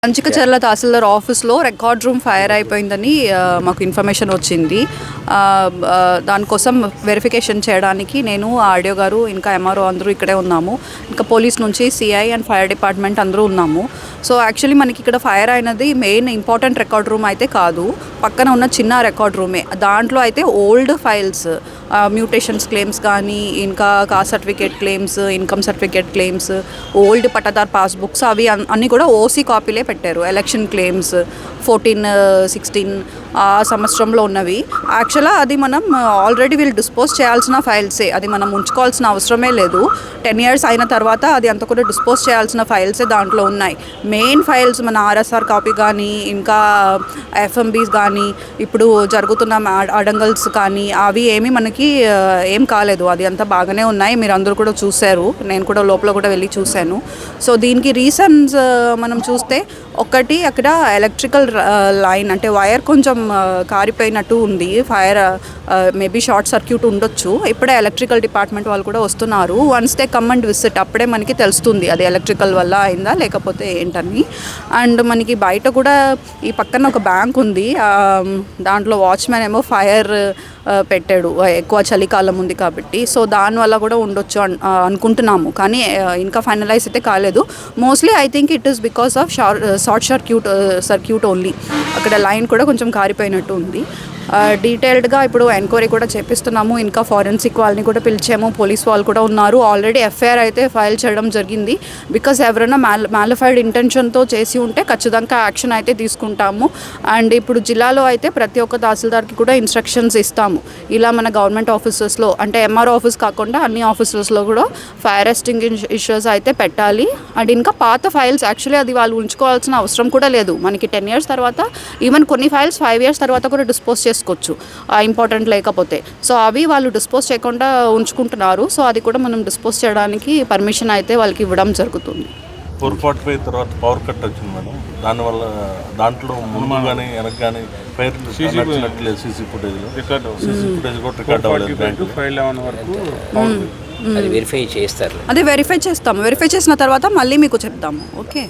కంచికచర్ల తహసీల్దార్ ఆఫీస్లో record room fire అయిపోయిందని మాకు ఇన్ఫర్మేషన్ వచ్చింది. దానికోసం వెరిఫికేషన్ చేయడానికి నేను ఆర్డీఓ గారు ఇంకా ఎంఆర్ఓ అందరూ ఇక్కడే ఉన్నాము. ఇంకా పోలీస్ నుంచి సిఐ అండ్ ఫైర్ డిపార్ట్మెంట్ అందరూ ఉన్నాము. సో యాక్చువల్లీ మనకి ఇక్కడ ఫైర్ అయినది మెయిన్ ఇంపార్టెంట్ రికార్డ్ రూమ్ అయితే కాదు, పక్కన ఉన్న చిన్న రికార్డ్ రూమే. దాంట్లో అయితే ఓల్డ్ ఫైల్స్, మ్యూటేషన్స్ క్లెయిమ్స్ కానీ, ఇంకా cost certificate claims, income certificate claims, old pattadar passbooks అవి అన్నీ కూడా ఓసీ కాపీలే పెట్టారు. ఎలక్షన్ క్లెయిమ్స్ 14-16 ఆ సంవత్సరంలో ఉన్నవి. యాక్చువల్గా అది మనం ఆల్రెడీ వీళ్ళు డిస్పోజ్ చేయాల్సిన ఫైల్సే, అది మనం ఉంచుకోవాల్సిన అవసరమే లేదు. 10 years అయిన తర్వాత అది అంత కూడా డిస్పోజ్ చేయాల్సిన ఫైల్సే దాంట్లో ఉన్నాయి. మెయిన్ ఫైల్స్ మన ఆర్ఎస్ఆర్ కాపీ కానీ, ఇంకా ఎఫ్ఎంబీస్ కానీ, ఇప్పుడు జరుగుతున్న అడంగల్స్ కానీ అవి ఏమీ మనకి ఏం కాలేదు. అది అంతా బాగానే ఉన్నాయి, మీరు అందరూ కూడా చూశారు, నేను కూడా లోపల కూడా వెళ్ళి చూశాను. సో దీనికి రీజన్స్ మనం చూస్తే, ఒకటి అక్కడ ఎలక్ట్రికల్ లైన్ అంటే వైర్ కొంచెం కారిపోయినట్టు ఉంది. ఫైర్ మేబీ షార్ట్ సర్క్యూట్ ఉండొచ్చు. ఇప్పుడే ఎలక్ట్రికల్ డిపార్ట్మెంట్ వాళ్ళు కూడా వస్తున్నారు. Once they come and visit అప్పుడే మనకి తెలుస్తుంది అది ఎలక్ట్రికల్ వల్ల అయిందా లేకపోతే ఏంటని. అండ్ మనకి బయట కూడా ఈ పక్కన ఒక బ్యాంక్ ఉంది, దాంట్లో వాచ్మెన్ ఏమో ఫైర్ పెట్టాడు, ఎక్కువ చలికాలం ఉంది కాబట్టి. సో దానివల్ల కూడా ఉండొచ్చు అనుకుంటున్నాము, కానీ ఇంకా ఫైనలైజ్ అయితే కాలేదు. Mostly I think it is because of short circuit only. అక్కడ లైన్ కూడా కొంచెం కారిపోయినట్టు ఉంది. డీటెయిల్డ్గా ఇప్పుడు ఎంక్వైరీ కూడా చేపిస్తున్నాము. ఇంకా ఫారెన్సిక్ వాళ్ళని కూడా పిలిచాము, పోలీస్ వాళ్ళు కూడా ఉన్నారు. ఆల్రెడీ ఎఫ్ఐఆర్ అయితే ఫైల్ చేయడం జరిగింది. బికాస్ ఎవరైనా మ్యాలిఫైడ్ ఇంటెన్షన్తో చేసి ఉంటే ఖచ్చితంగా యాక్షన్ అయితే తీసుకుంటాము. అండ్ ఇప్పుడు జిల్లాలో అయితే ప్రతి ఒక్క తహసీల్దార్కి కూడా ఇన్స్ట్రక్షన్స్ ఇస్తాము. ఇలా మన గవర్నమెంట్ ఆఫీసెస్లో అంటే ఎంఆర్ఓ ఆఫీస్ కాకుండా అన్ని ఆఫీసెస్లో కూడా ఫైర్ ఎస్టింగ్విషర్స్ అయితే పెట్టాలి. అండ్ ఇంకా పాత ఫైల్స్ యాక్చువల్లీ అది వాళ్ళు ఉంచుకోవాల్సిన అవసరం కూడా లేదు. మనకి 10 years తర్వాత, ఈవెన్ కొన్ని ఫైల్స్ 5 years తర్వాత కూడా డిస్పోజ్ చేసుకోవచ్చు ఇంపార్టెంట్ లేకపోతే. సో అవి వాళ్ళు డిస్పోజ్ చేయకుండా ఉంచుకుంటున్నారు. సో అది కూడా మనం డిస్పోజ్ చేయడానికి పర్మిషన్ అయితే వాళ్ళకి ఇవ్వడం జరుగుతుంది. 445 తర్వాత పవర్ కట్ వచ్చింది మేడం, దానివల్ల దాంట్లో ముందు కానీ వెనక కానీ ఫైర్ నచ్చినట్లేదు. సీసీ ఫుటేజ్ కూడా రికార్డ్ అవ్వలేదు. అదే వెరిఫై చేస్తాము. వెరిఫై చేసిన తర్వాత మళ్ళీ మీకు చెప్తాము. ఓకే.